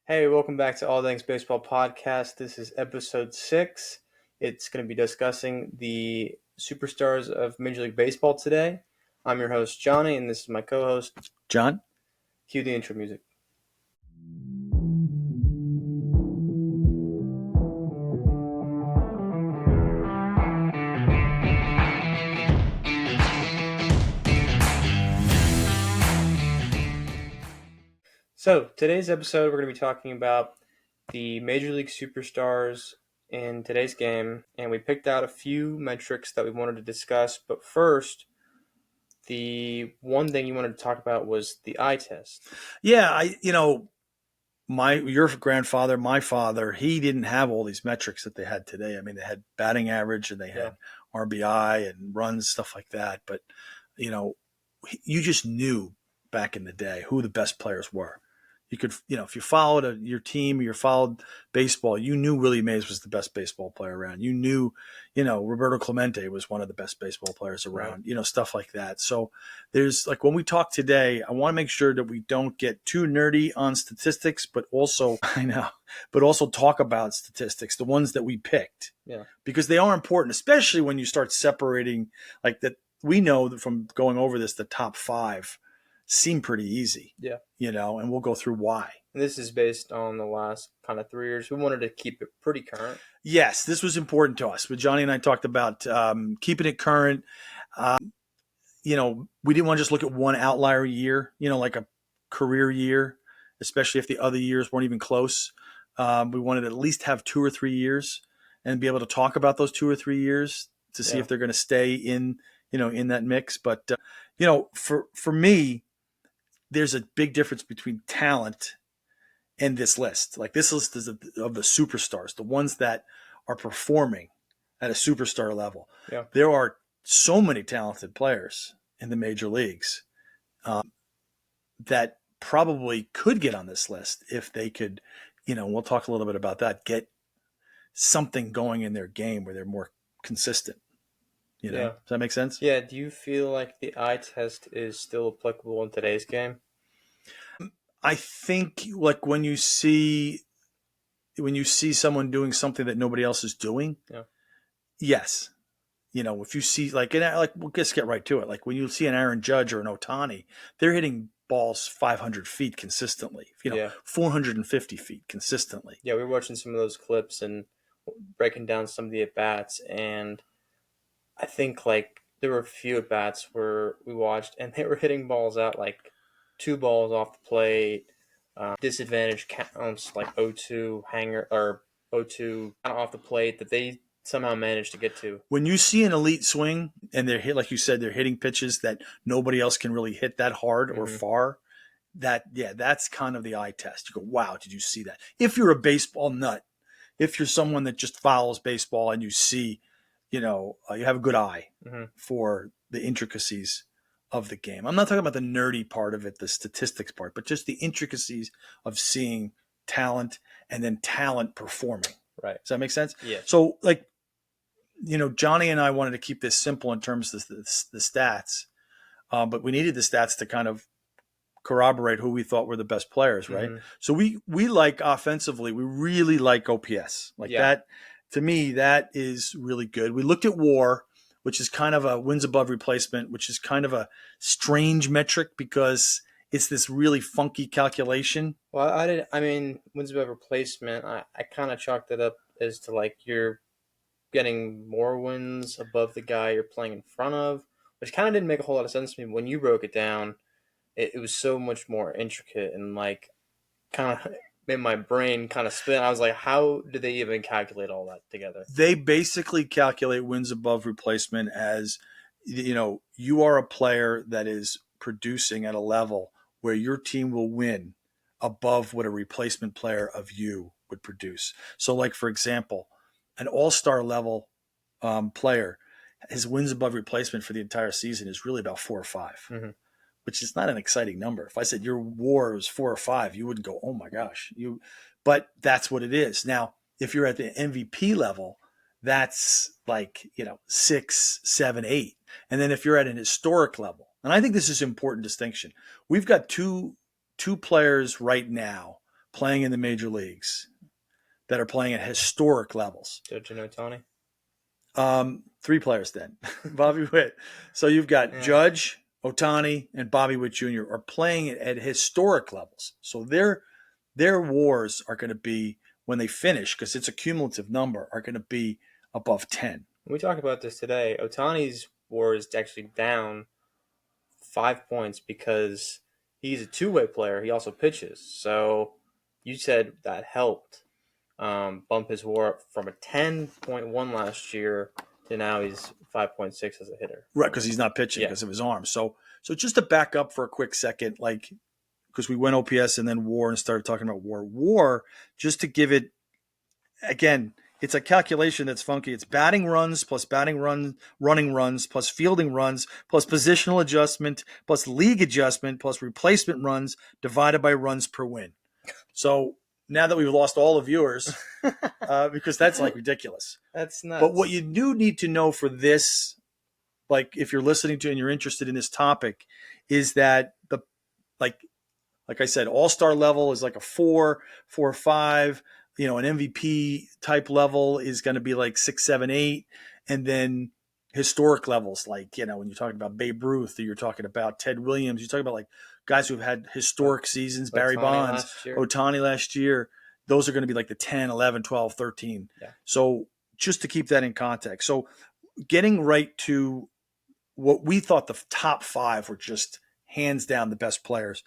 Hey, welcome back to All Things Baseball Podcast. This is episode 6. It's going to be discussing the superstars of Major League Baseball today. I'm your host, Johnny, and this is my co-host, John? Cue the intro music. So, today's episode, we're going to be talking about the Major League superstars in today's game, and we picked out a few metrics that we wanted to discuss. But first, the one thing you wanted to talk about was the eye test. Yeah, your grandfather, my father, he didn't have all these metrics that they had today. I mean, they had batting average and they had RBI and runs, stuff like that. But, you just knew back in the day who the best players were. You could, if you followed your team, you followed baseball, you knew Willie Mays was the best baseball player around. You knew, Roberto Clemente was one of the best baseball players around, stuff like that. So there's like when we talk today, I want to make sure that we don't get too nerdy on statistics, but also, talk about statistics, the ones that we picked. Yeah. Because they are important, especially when you start separating like that. We know that from going over this, the top 5 seem pretty easy. Yeah. And we'll go through why. And this is based on the last kind of 3 years. We wanted to keep it pretty current. Yes, this was important to us. But Johnny and I talked about keeping it current. We didn't want to just look at one outlier year, like a career year, especially if the other years weren't even close. We wanted to at least have 2 or 3 years and be able to talk about those 2 or 3 years to see if they're going to stay in that mix. But, for me, there's a big difference between talent and this list. Like this list is of the superstars, the ones that are performing at a superstar level. Yeah. There are so many talented players in the major leagues that probably could get on this list if they could, we'll talk a little bit about that, get something going in their game where they're more consistent. Does that make sense? Yeah. Do you feel like the eye test is still applicable in today's game? I think like when you see someone doing something that nobody else is doing, yes. If you see we'll just get right to it. Like when you see an Aaron Judge or an Ohtani, they're hitting balls 500 feet consistently, 450 feet consistently. Yeah, we were watching some of those clips and breaking down some of the at-bats, and I think like there were a few at-bats where we watched and they were hitting balls out like 2 balls off the plate, disadvantage counts like 0-2 hanger or 0-2 off the plate that they somehow managed to get to. When you see an elite swing and they're hit, like you said, they're hitting pitches that nobody else can really hit that hard or far, that's kind of the eye test. You go, wow, did you see that? If you're a baseball nut, if you're someone that just follows baseball and you see, you have a good eye for the intricacies of the game. I'm not talking about the nerdy part of it, the statistics part, but just the intricacies of seeing talent and then talent performing. Right. Does that make sense? Yeah. So like, Johnny and I wanted to keep this simple in terms of the stats, but we needed the stats to kind of corroborate who we thought were the best players, right? So we like offensively, we really like OPS. That, to me, that is really good. We looked at WAR, which is kind of a wins above replacement, which is kind of a strange metric because it's this really funky calculation. Well, wins above replacement, I kind of chalked it up as to like you're getting more wins above the guy you're playing in front of, which kind of didn't make a whole lot of sense to me. When you broke it down, it was so much more intricate and like kind of made my brain kind of spin. I was like, how do they even calculate all that together? They basically calculate wins above replacement as, you are a player that is producing at a level where your team will win above what a replacement player of you would produce. So like, for example, an all-star level player, his wins above replacement for the entire season is really about 4 or 5, which is not an exciting number. If I said your WAR was 4 or 5, you wouldn't go, oh my gosh. But that's what it is. Now, if you're at the MVP level, that's like, 6, 7, 8. And then if you're at an historic level, and I think this is an important distinction. We've got two players right now playing in the major leagues that are playing at historic levels. Judge and Otani. Three players then. Bobby Witt. So you've got Yeah. Judge, Otani, and Bobby Witt Jr. are playing at historic levels. So their wars are going to be, when they finish, because it's a cumulative number, are going to be above 10. We talked about this today. Otani's WAR is actually down 5 points because he's a two-way player. He also pitches. So you said that helped bump his WAR up from a 10.1 last year to now he's 5.6 as a hitter. Right, because he's not pitching Yeah. because of his arm. So just to back up for a quick second, like, because we went OPS and then WAR and started talking about WAR. WAR, just to give it, again, it's a calculation that's funky. It's batting runs plus running runs plus fielding runs plus positional adjustment plus league adjustment plus replacement runs divided by runs per win. So now that we've lost all the viewers, because that's like ridiculous. That's nuts. But what you do need to know for this, like if you're listening to and you're interested in this topic, is that the like I said, all-star level is like a 4 or 5. An MVP type level is going to be like 6, 7, 8. And then historic levels, like, when you're talking about Babe Ruth, or you're talking about Ted Williams, you're talking about like guys who've had historic seasons, Barry Bonds, Otani last year. Those are going to be like the 10, 11, 12, 13. Yeah. So just to keep that in context. So getting right to what we thought the top 5 were just hands down the best players.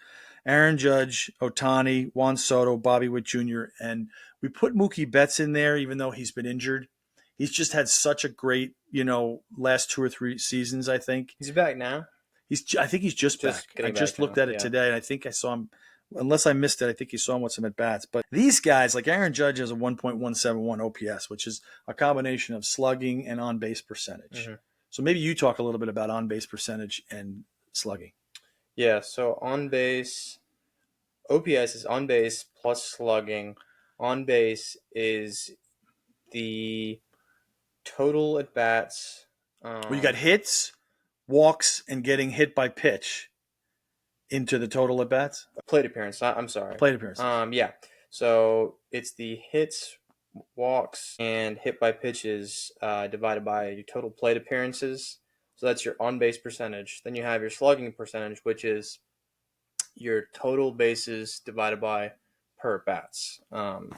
Aaron Judge, Otani, Juan Soto, Bobby Witt Jr., and we put Mookie Betts in there, even though he's been injured. He's just had such a great, last 2 or 3 seasons, I think. He's back now? I think he's just back. I just looked at it today, and I think I saw him, unless I missed it, I think you saw him with some at-bats. But these guys, like Aaron Judge has a 1.171 OPS, which is a combination of slugging and on-base percentage. Mm-hmm. So maybe you talk a little bit about on-base percentage and slugging. Yeah, so on base, OPS is on base plus slugging. On base is the total at bats. Well, you got hits, walks, and getting hit by pitch into the total at bats. Plate appearance. I'm sorry. Plate appearance. Yeah. So it's the hits, walks, and hit by pitches divided by your total plate appearances. So that's your on-base percentage. Then you have your slugging percentage, which is your total bases divided by per bats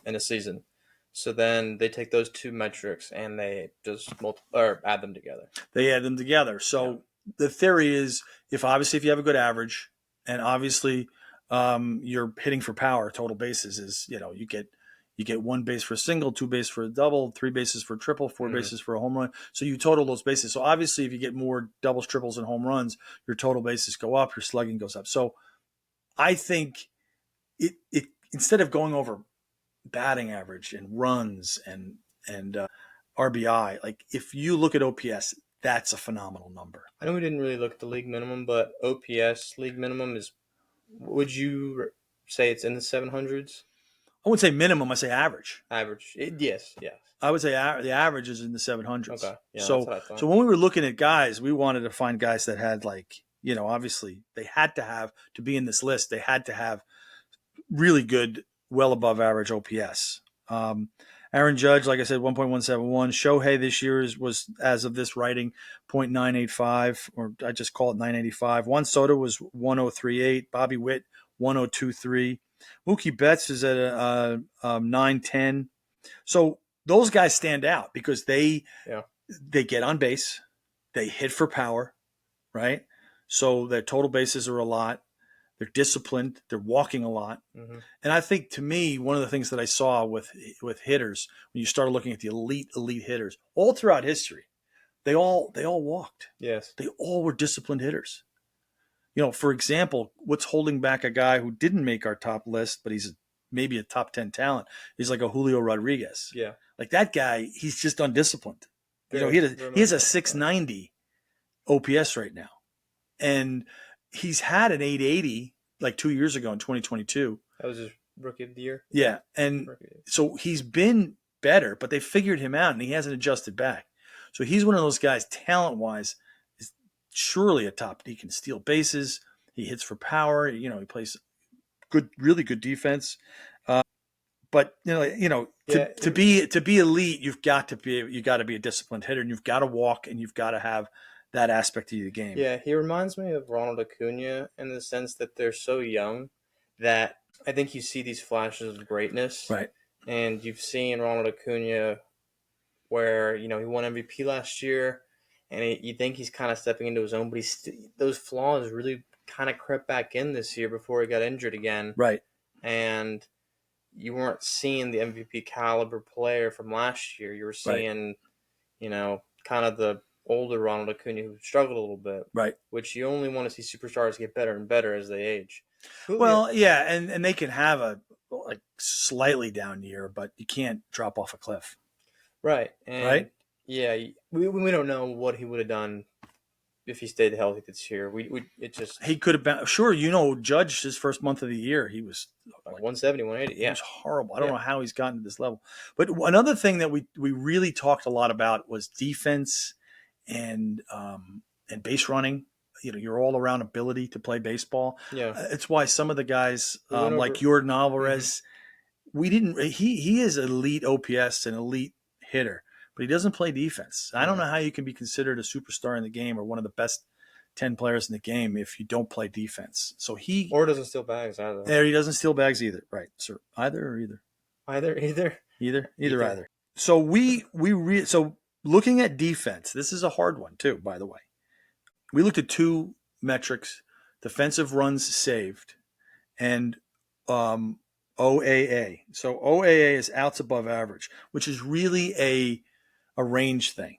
in a season. So then they take those two metrics and they just add them together. They add them together. So the theory is, if you have a good average, and obviously you're hitting for power, total bases is, you get 1 base for a single, 2 bases for a double, 3 bases for a triple, 4 bases for a home run. So you total those bases. So obviously if you get more doubles, triples, and home runs, your total bases go up, your slugging goes up. So I think it instead of going over batting average and runs and RBI, like if you look at OPS, that's a phenomenal number. I know we didn't really look at the league minimum, but OPS league minimum is, would you say it's in the 700s? I wouldn't say minimum, I say average. Average. Yes. I would say the average is in the 700s. Okay. Yeah, so, that's what I thought. So when we were looking at guys, we wanted to find guys that had obviously they had to be in this list. They had to have really good, well above average OPS. Aaron Judge, like I said, 1.171. Shohei this year was, as of this writing, 0.985, or I just call it 985. Juan Soto was 1038. Bobby Witt, 1023. Mookie Betts is at a 910. So those guys stand out because they get on base, they hit for power, right? So their total bases are a lot. They're disciplined. They're walking a lot. Mm-hmm. And I think, to me, one of the things that I saw with hitters, when you started looking at the elite hitters, all throughout history, they all walked. Yes. They all were disciplined hitters. For example, what's holding back a guy who didn't make our top list, but he's maybe a top 10 talent, is like a Julio Rodriguez. Yeah. Like that guy, he's just undisciplined. He has a 690 OPS right now. And he's had an 880 like 2 years ago in 2022. That was his rookie of the year. Yeah. And so he's been better, but they figured him out and he hasn't adjusted back. So he's one of those guys, talent-wise, is surely a top. He can steal bases. He hits for power. He plays really good defense. But Yeah, to be elite, you got to be a disciplined hitter, and you've got to walk, and you've got to have that aspect of the game. yeah, he reminds me of Ronald Acuna in the sense that they're so young that I think you see these flashes of greatness, Right, and you've seen Ronald Acuna where he won MVP last year, and you think he's kind of stepping into his own, but those flaws really kind of crept back in this year before he got injured again, right, and you weren't seeing the MVP caliber player from last year. You were right, seeing, kind of the older Ronald Acuna who struggled a little bit, right. which you only want to see superstars get better and better as they age. Julio, Well, yeah, and they can have a like slightly down year, but you can't drop off a cliff, right, and right? yeah, we don't know what he would have done if he stayed healthy this year. We it just He could have been sure. Judge his first month of the year, he was like like 170, 180. he Yeah, was horrible. I don't yeah, know how he's gotten to this level. But another thing that we really talked a lot about was defense and base running. Your all around ability to play baseball. yeah. It's why some of the guys We went like over. Jordan Hmm. Alvarez, we didn't. He is elite OPS and elite hitter, but he doesn't play defense. I don't Hmm. know how you can be considered a superstar in the game or one of the best 10 players in the game if you don't play defense. So Or doesn't steal bags either. he doesn't steal bags either, right, sir? Either or either. Either. Either Either. either. So so looking at defense, this is a hard one too, by the way. We looked at two metrics: defensive runs saved and OAA. So OAA is outs above average, which is really a range thing.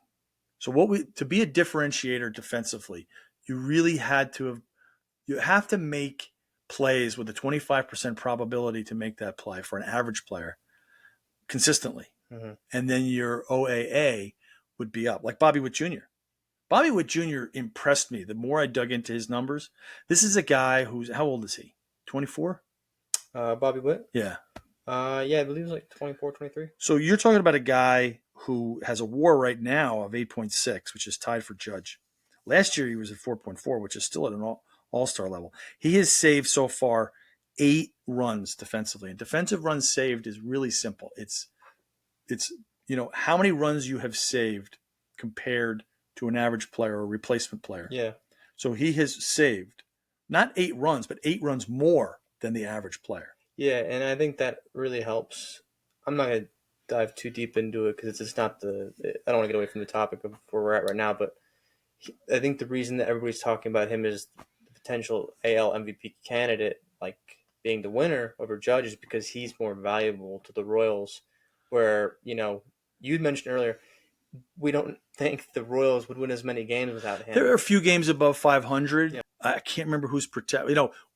So to be a differentiator defensively, you really you have to make plays with a 25% probability to make that play for an average player consistently. Hmm. And then your OAA would be up, like Bobby Witt Jr. Bobby Witt Jr. impressed me the more I dug into his numbers. This is a guy who's, how old is he? 24? Bobby Witt. Yeah. Yeah, I believe it was like 24, 23. So you're talking about a guy who has a WAR right now of 8.6, which is tied for Judge. Last year he was at 4.4, which is still at an all-star level. He has saved so far 8 runs defensively. And defensive runs saved is really simple. It's how many runs you have saved compared to an average player or replacement player. Yeah. So he has saved not 8 runs, but 8 runs more than the average player. Yeah, and I think that really helps. I'm not gonna dive too deep into it because it's just not the. I don't want to get away from the topic of where we're at right now, but I think the reason that everybody's talking about him is the potential AL MVP candidate, like being the winner over Judge, is because he's more valuable to the Royals. Where you mentioned earlier, we don't think the Royals would win as many games without There him. are a few games above 500. Yeah, I can't remember who's protect.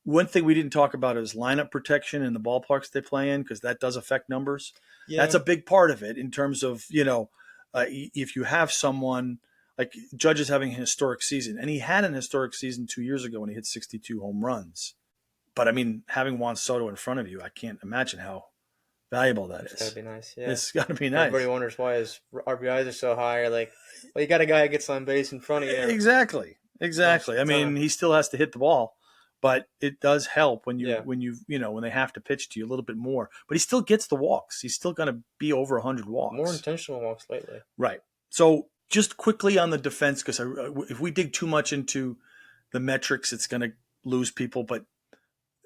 One thing we didn't talk about is lineup protection in the ballparks they play in because that does affect numbers. That's yeah, a big part of it in terms of if you have someone like Judge is having a historic season, and he had an historic season 2 years ago when he hit 62 home runs. But I mean, having Juan Soto in front of you, I can't imagine how valuable that it's gotta is. be nice. Yeah, It's got to be everybody nice. wonders why his RBIs are so high. Or like, well, you got a guy who gets on base in front of you Exactly. most Exactly. of I the mean, time. he still has to hit the ball, but it does help Yeah, when they have to pitch to you a little bit more. But he still gets the walks. He's still going to be over 100 more walks. intentional walks lately. Right. So just quickly on the defense, because if we dig too much into the metrics, it's going to lose people. But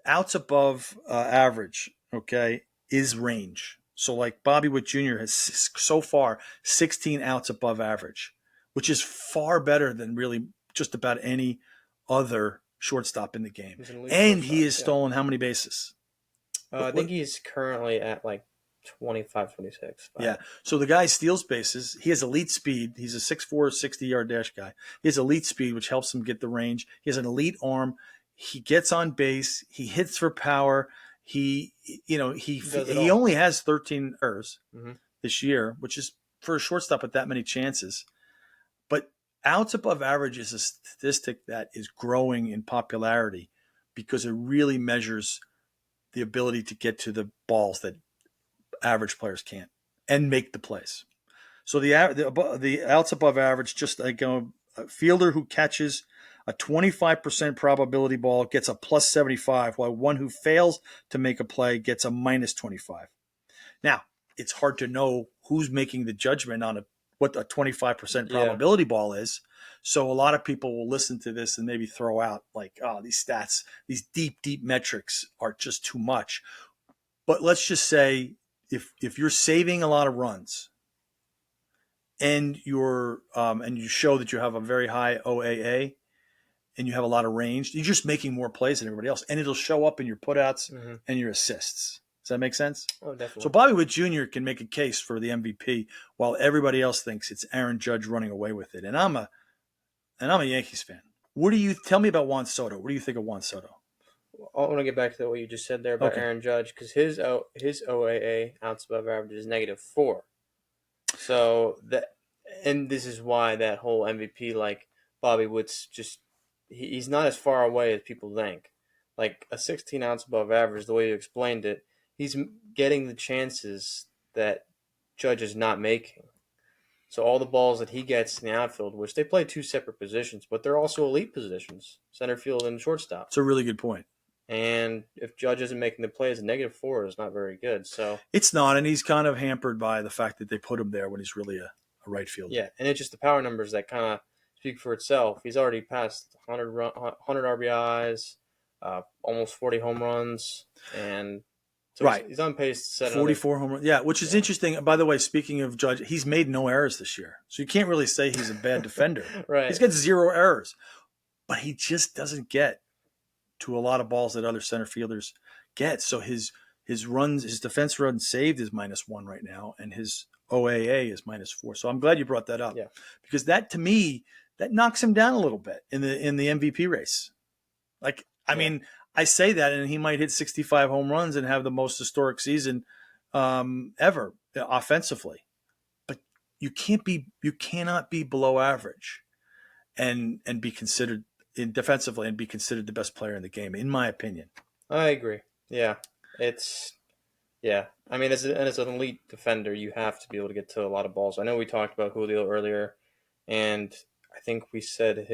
outs above average, okay, is range. So like Bobby Witt Jr. has so far 16 outs above average, which is far better than really just about any other shortstop in the game. He's an elite And he shortstop. has Yeah, stolen how many bases? I think he's currently at like 25, 26. Yeah. So the guy steals bases. He has elite speed. He's a 6'4", 60-yard dash guy. He has elite speed, which helps him get the range. He has an elite arm. He gets on base. He hits for power. He, He does it he all. only has 13 errors Hmm. this year, which is for a shortstop with that many chances. But outs above average is a statistic that is growing in popularity because it really measures the ability to get to the balls that average players can't and make the plays. So the outs above average, just like a fielder who catches A 25% probability ball gets a plus 75, while one who fails to make a play gets a minus 25. Now, it's hard to know who's making the judgment on what a 25% Yeah. probability ball is. So a lot of people will listen to this and maybe throw out like, oh, these stats, these deep metrics are just too much. But let's just say if you're saving a lot of runs and and you show that you have a very high OAA and you have a lot of range, you're just making more plays than everybody else, and it'll show up in your putouts and your assists. Does that make sense? Oh, So definitely. Bobby Witt Jr. can make a case for the MVP while everybody else thinks it's Aaron Judge running away with it. And I'm a Yankees fan. What do you tell me about Juan Soto? What do you think of Juan Soto? I want to get back to what you just said there about Okay. Aaron Judge because his OAA outs above average is -4. So that, and this is why that whole MVP, like Bobby Wood's, just he's not as far away as people think. Like a 16 outs above average, the way you explained it, he's getting the chances that Judge is not making. So all the balls that he gets in the outfield, which they play two separate positions, but they're also elite positions, center field and shortstop. It's a really good point. And if Judge isn't making the plays, a -4 is not very good. So It's not, and he's kind of hampered by the fact that they put him there when he's really a right fielder. yeah, and it's just the power numbers that kind of speak for itself. He's already passed 100 RBIs, almost 40 home runs, and so Right. he's on pace to set another. 44 home runs. Yeah, which is interesting. By the way, speaking of Judge, he's made no errors this year. So you can't really say he's a bad defender. Right. He's got 0 errors. But he just doesn't get to a lot of balls that other center fielders get. So his defense run saved is -1 right now, and his OAA is -4. So I'm glad you brought that up. Yeah. Because that, to me, that knocks him down a little bit in the MVP race. Like, I mean, I say that, and he might hit 65 home runs and have the most historic season ever offensively. But you cannot be below average and be considered defensively and be considered the best player in the game, in my opinion. I agree. Yeah, yeah. I mean, as an elite defender, you have to be able to get to a lot of balls. I know we talked about Julio earlier, and I think we said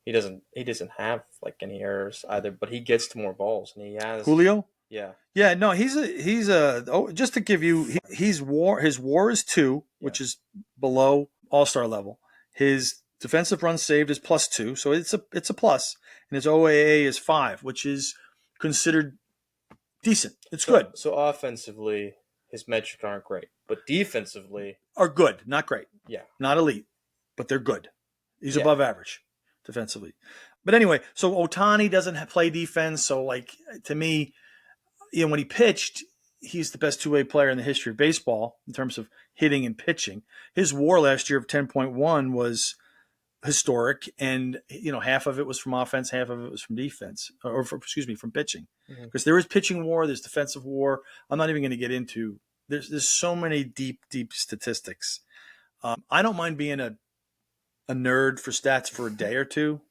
he doesn't have like any errors either, but he gets to more balls, and he has Julio? Yeah. Yeah, no, he's just to give you, his WAR is 2, which is below all-star level. His defensive runs saved is +2, so it's a plus, and his OAA is 5, which is considered decent. It's good. So offensively, his metrics aren't great, but defensively are good, not great. Yeah. Not elite, but they're good. He's above average defensively. But anyway, so Ohtani doesn't play defense, so like to me, when he pitched, he's the best two-way player in the history of baseball in terms of hitting and pitching. His WAR last year of 10.1 was historic, and half of it was from offense, half of it was from defense, from pitching. Because there is pitching WAR, there's defensive WAR. I'm not even going to get into. There's so many deep statistics. I don't mind being a nerd for stats for a day or two,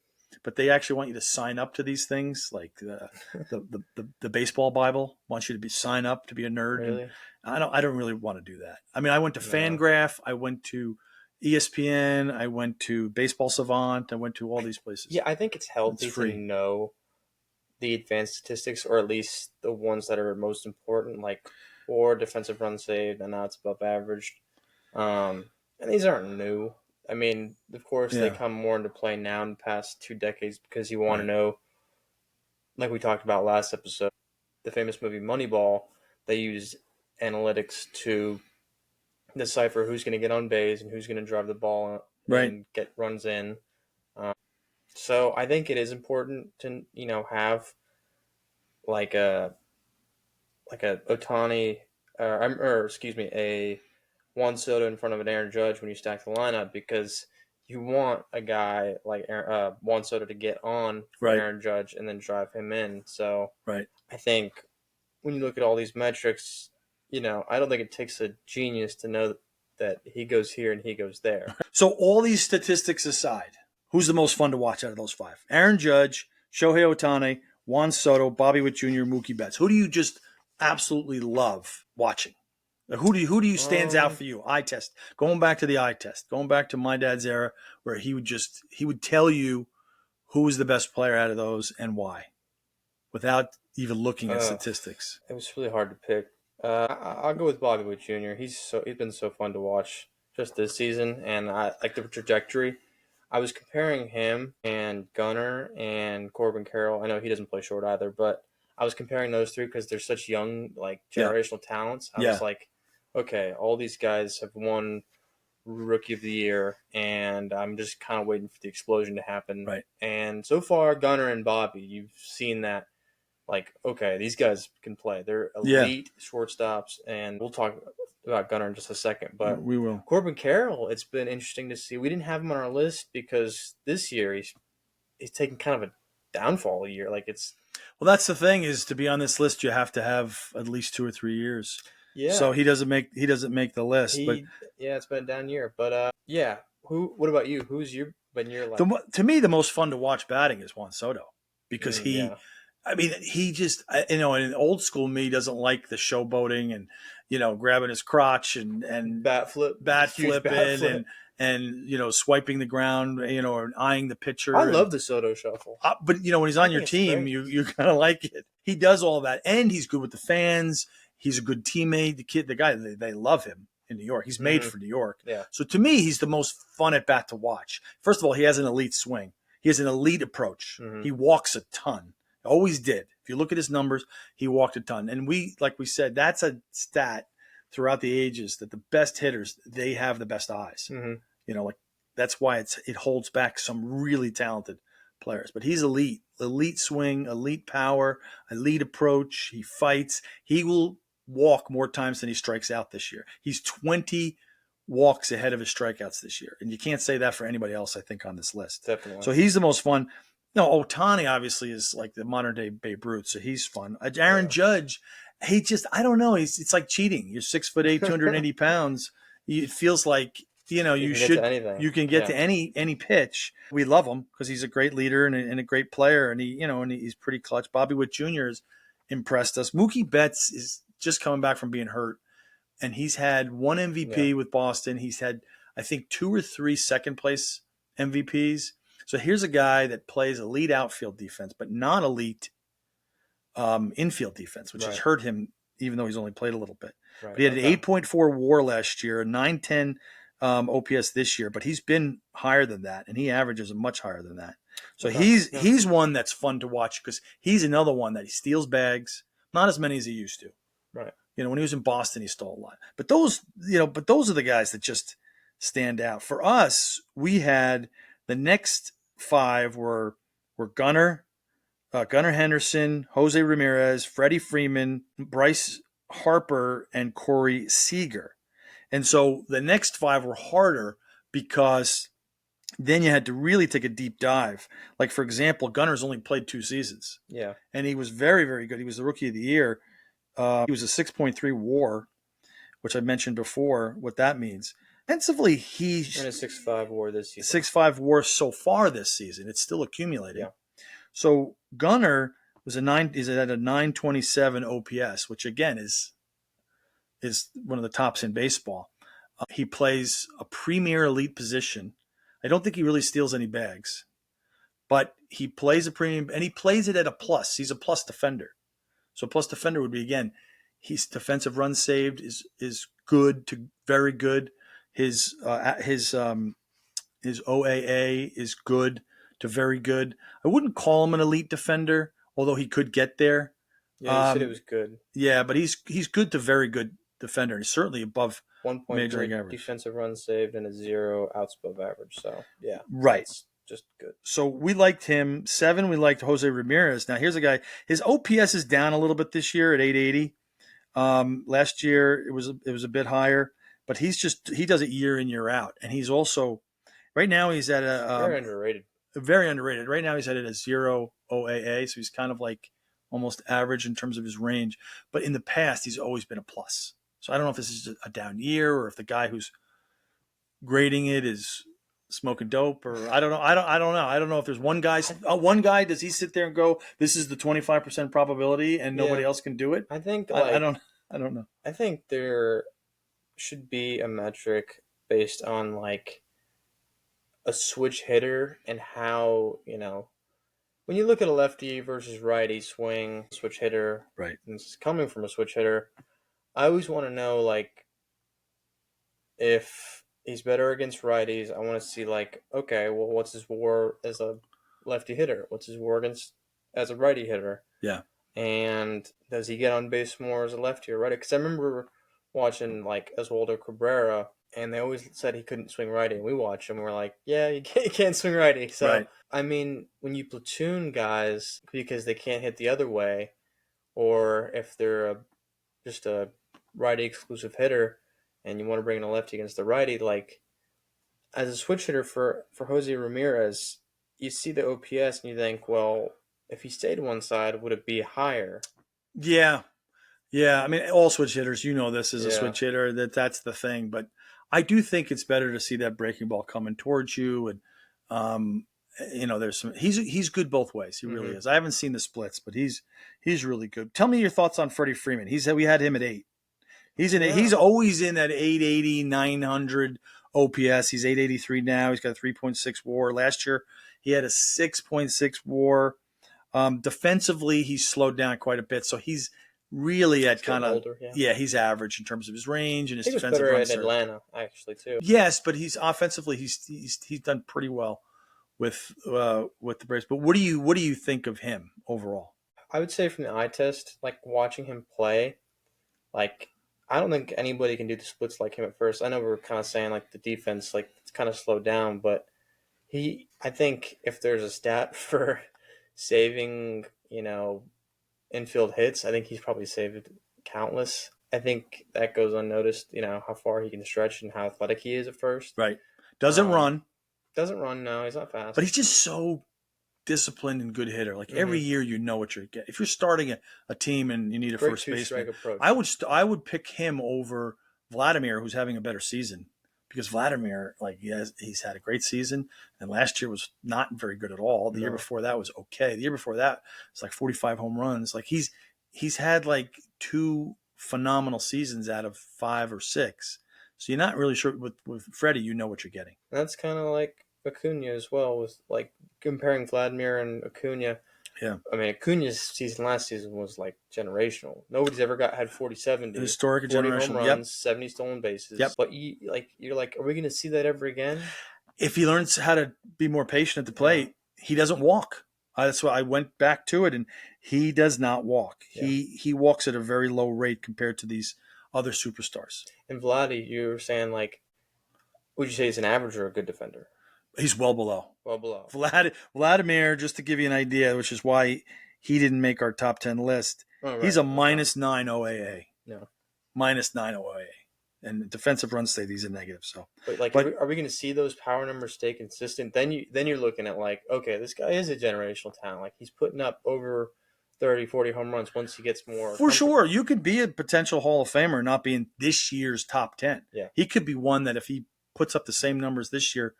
but they actually want you to sign up to these things, like the baseball Bible wants you to sign up to be a nerd. Really? And I don't really want to do that. I mean, I went to Fangraph, I went to ESPN, I went to Baseball Savant, I went to all these places. Yeah, I think it's healthy to know the advanced statistics, or at least the ones that are most important, like WAR, defensive run saved, and now it's above average. And these aren't new. I mean, of course, they come more into play now in the past 2 decades because you want to know, like we talked about last episode, the famous movie Moneyball. They use analytics to decipher who's going to get on base and who's going to drive the ball and get runs in. So I think it is important to have like a Ohtani a Juan Soto in front of an Aaron Judge when you stack the lineup, because you want a guy like Juan Soto to get on for Aaron Judge and then drive him in. So I think when you look at all these metrics, I don't think it takes a genius to know that he goes here and he goes there. So all these statistics aside, who's the most fun to watch out of those 5? Aaron Judge, Shohei Ohtani, Juan Soto, Bobby Witt Jr., Mookie Betts. Who do you just absolutely love watching? Who do you stands out for you? Eye test. Going back to the eye test. Going back to my dad's era, where he would tell you who was the best player out of those and why, without even looking at Uh, statistics. it was really hard to pick. I'll go with Bobby Wood Jr. He's been so fun to watch just this season, and I like the trajectory. I was comparing him and Gunnar and Corbin Carroll. I know he doesn't play short either, but I was comparing those three because they're such young, like Yeah, generational talents. I was yeah, like, okay, all these guys have won Rookie of the Year, and I'm just kind of waiting for the explosion to happen. right. And so far, Gunnar and Bobby, you've seen that like, okay, these guys can play. They're Yeah, elite shortstops, and we'll talk about Gunnar in just a second. But we will. Corbin Carroll, it's been interesting to see. We didn't have him on our list because this year he's taking kind of a downfall year. Like it's Well, that's the thing is to be on this list, you have to have at least 2 or 3 years. So yeah, he doesn't make the list. But he yeah, it's been a down year. But yeah, who? What about you? Who's been your like? to me, the most fun to watch batting is Juan Soto because Yeah, I mean, he just, in old school me doesn't like the showboating and, grabbing his crotch and bat flip, bat huge bat flipping flip. and, swiping the ground, or eyeing the I pitcher. And, love the Soto shuffle. but, when he's I on your think it's team, great. you kind of like it. He does all that. And he's good with the fans. He's a good teammate. The guy, they love him in New York. He's made Hmm. for New York. Yeah, So to me, he's the most fun at bat to watch. First of all, he has an elite swing. He has an elite approach. hmm He walks a ton. Always did. If you look at his numbers, he walked a ton. And like we said, that's a stat throughout the ages that the best hitters, they have the best eyes. hmm Like that's why it holds back some really talented players. But he's elite. Elite swing, elite power, elite approach. He fights. He will walk more times than he strikes out this year. He's 20 walks ahead of his strikeouts this year. And you can't say that for anybody else, I think, on this list. definitely. So he's the most fun. No, Otani obviously is like the modern day Babe Ruth, so he's fun. Aaron Yeah. Judge, I don't know. It's like cheating. You're 6'8", 280 pounds. It feels like You you can get to should anything. you can get Yeah. to any pitch. We love him because he's a great leader and a great player, and he's pretty clutch. Bobby Witt Jr. has impressed us. Mookie Betts is just coming back from being hurt, and he's had one Yeah. MVP with Boston. He's had, I think, 2 or 3 second place MVPs. So here's a guy that plays elite outfield defense, but not elite infield defense, which has Right. hurt him even though he's only played a little bit. But Right. he had an Okay. 8.4 WAR last year, a 910 OPS this year, but he's been higher than that, and he averages much higher than that. So Okay. Yeah. he's one that's fun to watch because he's another one that he steals bags, not as many as he used to. Right. When he was in Boston, he stole a lot. But those are the guys that just stand out. For us, we had the next 5 were Gunnar Henderson, Jose Ramirez, Freddie Freeman, Bryce Harper, and Corey Seager. And so the next 5 were harder because then you had to really take a deep dive. Like, for example, Gunner's only played 2 seasons, Yeah. and he was very, very good. He was the Rookie of the Year. He was a 6.3 WAR, which I mentioned before. What that means. Offensively, he's And a 6.5 WAR this season. 6.5 WAR so far this season. It's still accumulating. Yeah. So Gunner was is at a 927 OPS, which again is one of the tops in baseball. He plays a premier elite position. I don't think he really steals any bags, but he plays a premium and he plays it at a plus. He's a plus defender. So plus defender would be, again, his defensive run saved is good to very good. His OAA is good to very good. I wouldn't call him an elite defender, although he could get there. Yeah. You said it was good. Yeah, but he's good to very good defender. He's certainly above major league 1.3 average. defensive runs saved and a 0 outs above average. So yeah, Right. that's just good. So we liked him. 7, we liked Jose Ramirez. Now here's a guy. His OPS is down a little bit this year at 880. Last year it was a bit higher, but he does it year in year out, and he's also right now he's at Very underrated. very underrated. Right now he's at a 0 OAA, so he's kind of like almost average in terms of his range. But in the past, he's always been a plus. So I don't know if this is a down year or if the guy who's grading it is smoking dope, or I don't know. I don't know. I don't know if there's one guy. Does he sit there and go, "This is the 25% probability, and nobody Yeah. else can do it"? I think I don't know. I think there should be a metric based on like a switch hitter and how when you look at a lefty versus righty swing, switch hitter, Right. and this is coming from a switch hitter, I always want to know like if he's better against righties. I want to see like, okay, well, what's his WAR as a lefty hitter? What's his WAR against as a righty hitter? Yeah. And does he get on base more as a lefty or righty? Because I remember watching like Oswaldo Cabrera, and they always said he couldn't swing righty. And we watched him, and we're like, yeah, he can't swing righty. So Right. I mean, when you platoon guys because they can't hit the other way, or if they're just a righty exclusive hitter, and you want to bring in a lefty against the righty, like as a switch hitter for Jose Ramirez, you see the OPS and you think, well, if he stayed one side, would it be higher? Yeah. Yeah. I mean, all switch hitters, you know this as a Yeah. switch hitter, that's the thing. But I do think it's better to see that breaking ball coming towards you. And, um, there's he's good both ways. He really Mm-hmm. is. I haven't seen the splits, but he's really good. Tell me your thoughts on Freddie Freeman. We had him at 8. He's Yeah. always in that 880, 900 OPS. He's 883 now. He's got a 3.6 WAR. Last year he had a 6.6 WAR. Defensively, he's slowed down quite a bit, so he's really at He's getting kind of older, yeah. he's average in terms of his range and I his think he was defensive better run at serve. Atlanta, actually, too. Yes, but he's offensively he's done pretty well with the Braves. But what do you think of him overall? I would say from the eye test, like watching him play, like I don't think anybody can do the splits like him at first. I know we are kind of saying like the defense, like it's kind of slowed down, but I think if there's a stat for saving, infield hits, I think he's probably saved countless. I think that goes unnoticed, how far he can stretch and how athletic he is at first. Right, doesn't Um, run, doesn't run, no, he's not but fast. he's just so disciplined and good hitter. Like every Mm-hmm. year, you know what you're getting. If you're starting a team and you need a Great first two strike baseman, approach. I would pick him over Vladimir, who's having a better season, because Vladimir, like he's had a great season, and last year was not very good at all. The year No. before that was okay. The year before that was like 45 home runs. Like he's had like 2 phenomenal seasons out of 5 or 6. So you're not really sure with Freddie. You know what you're getting. That's kind of like Acuna as well, with like comparing Vladimir and Acuna. Yeah, I mean, Acuna's season last season was like generational. Nobody's ever had 40-70, historic and 40 home generational. Yep, runs, 70 stolen bases. yep. But you're like, are we going to see that ever again? If he learns how to be more patient at the Yeah. plate, he doesn't walk. That's why I went back to it, and he does not walk. Yeah. He walks at a very low rate compared to these other superstars. And Vladdy, you were saying like, would you say he's an average or a good defender? He's well below. Well below. Vladimir, just to give you an idea, which is why he didn't make our top 10 list, Oh, right. he's a Okay. -9 OAA. No. -9 OAA. And defensive runs state he's a negative. So, But like, but are we going to see those power numbers stay consistent? Then you're looking at like, okay, this guy is a generational talent. Like he's putting up over 30, 40 home runs once he gets more. for sure, you could be a potential Hall of Famer and not be in this year's top 10. Yeah. He could be one that if he puts up the same numbers this year,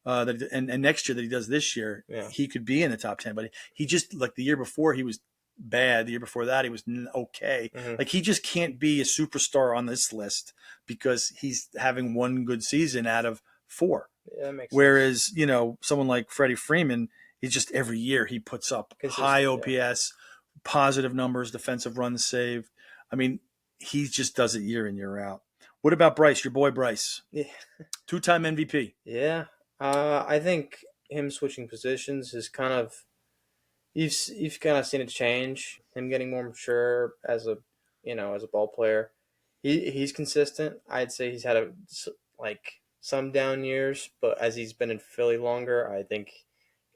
and next year that he does this year, Yeah. he could be in the top 10. But he just, like the year before, he was bad. The year before that, he was okay. Mm-hmm. Like he just can't be a superstar on this list because he's having one good season out of 4. Yeah, that makes Whereas, sense. someone like Freddie Freeman, he's just every year he puts up Consistent, high OPS, positive numbers, defensive runs saved. I mean, he just does it year in, year out. What about Bryce, your boy Bryce? Yeah. 2-time MVP. Yeah. I think him switching positions is kind of you've kind of seen it change. Him getting more mature as a ball player. He's consistent. I'd say he's had like some down years, but as he's been in Philly longer, I think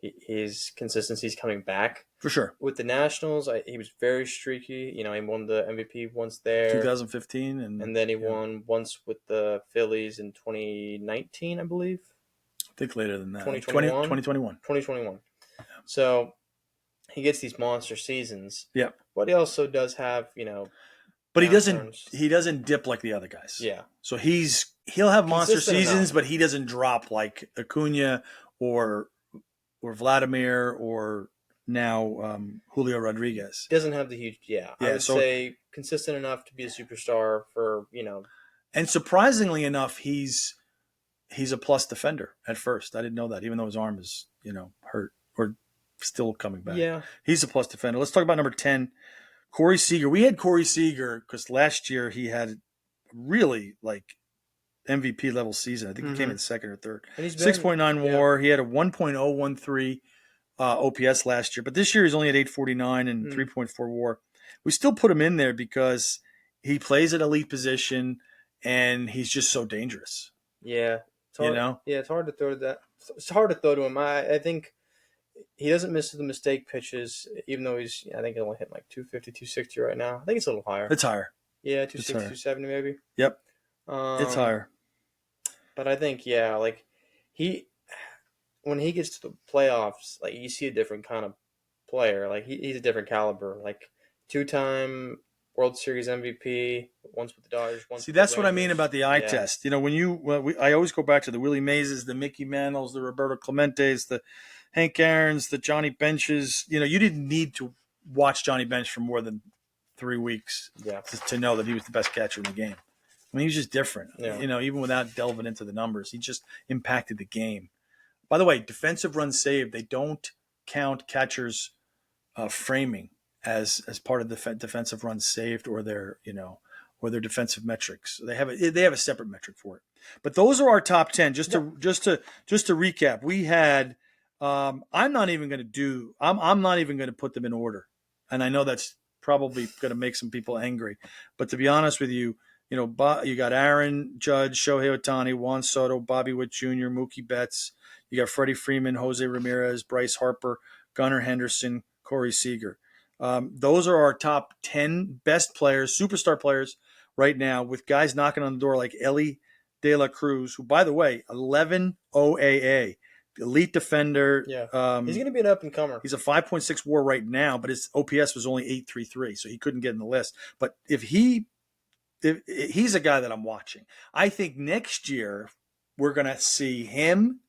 his consistency is coming back. For sure. With the Nationals, he was very streaky. He won the MVP once there, 2015, and then he won once with the Phillies in 2019, I believe. I think later than that. 2021? 2021. 2021. So he gets these monster seasons. Yeah. But he also does have, But downturns. he doesn't dip like the other guys. Yeah. So he'll have monster Consistent seasons, enough. but he doesn't drop like Acuna or Vladimir or now Julio Rodriguez. Doesn't have the huge, I would so- say consistent enough to be a superstar for, And surprisingly enough, he's a plus defender at first. I didn't know that, even though his arm is hurt or still coming back. Yeah. He's a plus defender. Let's talk about number 10, Corey Seager. We had Corey Seager because last year he had really like MVP level season. I think he came in Mm-hmm. second or third. And he's been, 6.9 yeah. WAR. He had a 1.013 OPS last year, but this year he's only at 849 and 3.4 WAR. We still put him in there because he plays at elite position and he's just so dangerous. Yeah. It's You hard. know, Yeah, it's hard to throw to that. It's hard to throw to him. I think he doesn't miss the mistake pitches, even though I think he only hit like 250, 260 right now. I think it's a little higher. it's higher. Yeah, It's 260, higher. 270 maybe. Yep, it's higher. But I think, yeah, like he, when he gets to the playoffs, like you see a different kind of player. Like he's a different caliber. Like 2-time World Series MVP, once with the Dodgers, once See, with the that's what I mean Rangers. about the eye Yeah, test. You know, I always go back to the Willie Mazes, the Mickey Mantles, the Roberto Clementes, the Hank Aaron's, the Johnny Benches. You know, you didn't need to watch Johnny Bench for more than 3 weeks yeah, to know that he was the best catcher in the game. I mean, he was just different. yeah. You know, even without delving into the numbers, he just impacted the game. By the way, defensive runs saved, they don't count catchers framing as part of the defensive runs saved or their defensive metrics. They have a separate metric for it. But those are our top 10. Just to recap, we had. I'm not even going to do. I'm not even going to put them in order, and I know that's probably going to make some people angry. But to be honest with you, you got Aaron Judge, Shohei Ohtani, Juan Soto, Bobby Witt Jr., Mookie Betts. You got Freddie Freeman, Jose Ramirez, Bryce Harper, Gunnar Henderson, Corey Seager. Those are our top 10 best players, superstar players right now, with guys knocking on the door like Ellie De La Cruz, who, by the way, 11 OAA, elite defender. Yeah, he's going to be an up and comer. He's a 5.6 WAR right now, but his OPS was only 833, so he couldn't get in the list. But if he's a guy that I'm watching, I think next year we're going to see him.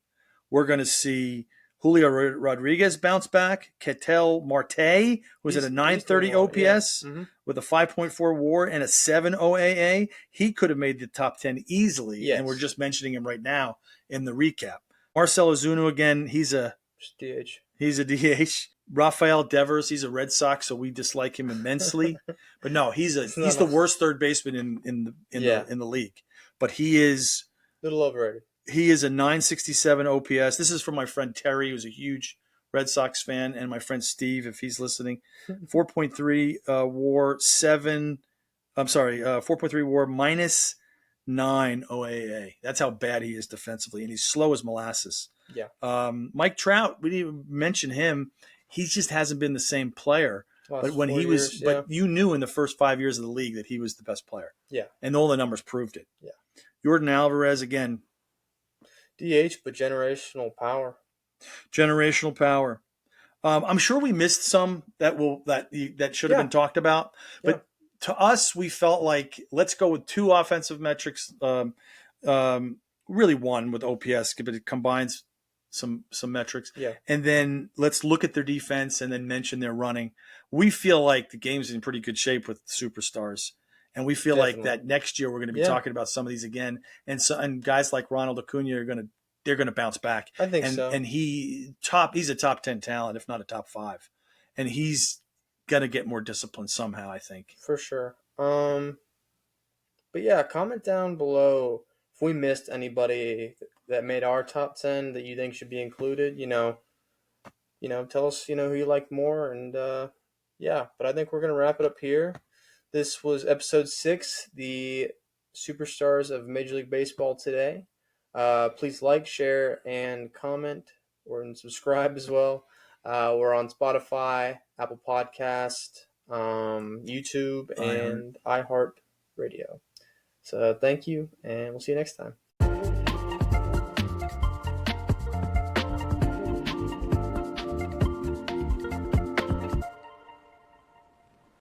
We're going to see Julio Rodriguez bounce back. Ketel Marte, who's at a 930 OPS with a 5.4 WAR and a 7 OAA. He could have made the top 10 easily, and we're just mentioning him right now in the recap. Marcell Ozuna, again, he's a DH. He's a DH. Rafael Devers, he's a Red Sox, so we dislike him immensely. But no, he's the worst third baseman in the league. But he is a little overrated. He is a 967 OPS. This is from my friend Terry, who's a huge Red Sox fan, and my friend Steve, if he's listening. 4.3 WAR, 4.3 WAR minus 9 OAA. That's how bad he is defensively, and he's slow as molasses. Yeah. Mike Trout, we didn't even mention him. He just hasn't been the same player. But when he was, but you knew in the first 5 years of the league that he was the best player. Yeah. And all the numbers proved it. Yeah. Jordan Alvarez, again, DH, but generational power. Generational power. I'm sure we missed some that should have been talked about. But to us, we felt like let's go with 2 offensive metrics. Really one with OPS, but it combines some metrics. Yeah. And then let's look at their defense and then mention their running. We feel like the game's in pretty good shape with superstars. And we feel like that next year we're going to be talking about some of these again. And guys like Ronald Acuna they're going to bounce back. I think so. And he's a top 10 talent, if not a top 5. And he's going to get more discipline somehow, I think. For sure. But yeah, comment down below if we missed anybody that made our top 10 that you think should be included. Tell us, who you like more. And but I think we're going to wrap it up here. This was episode 6, the superstars of Major League Baseball today. Please like, share, and comment and subscribe as well. We're on Spotify, Apple Podcast, YouTube, and iHeart Radio. So thank you, and we'll see you next time.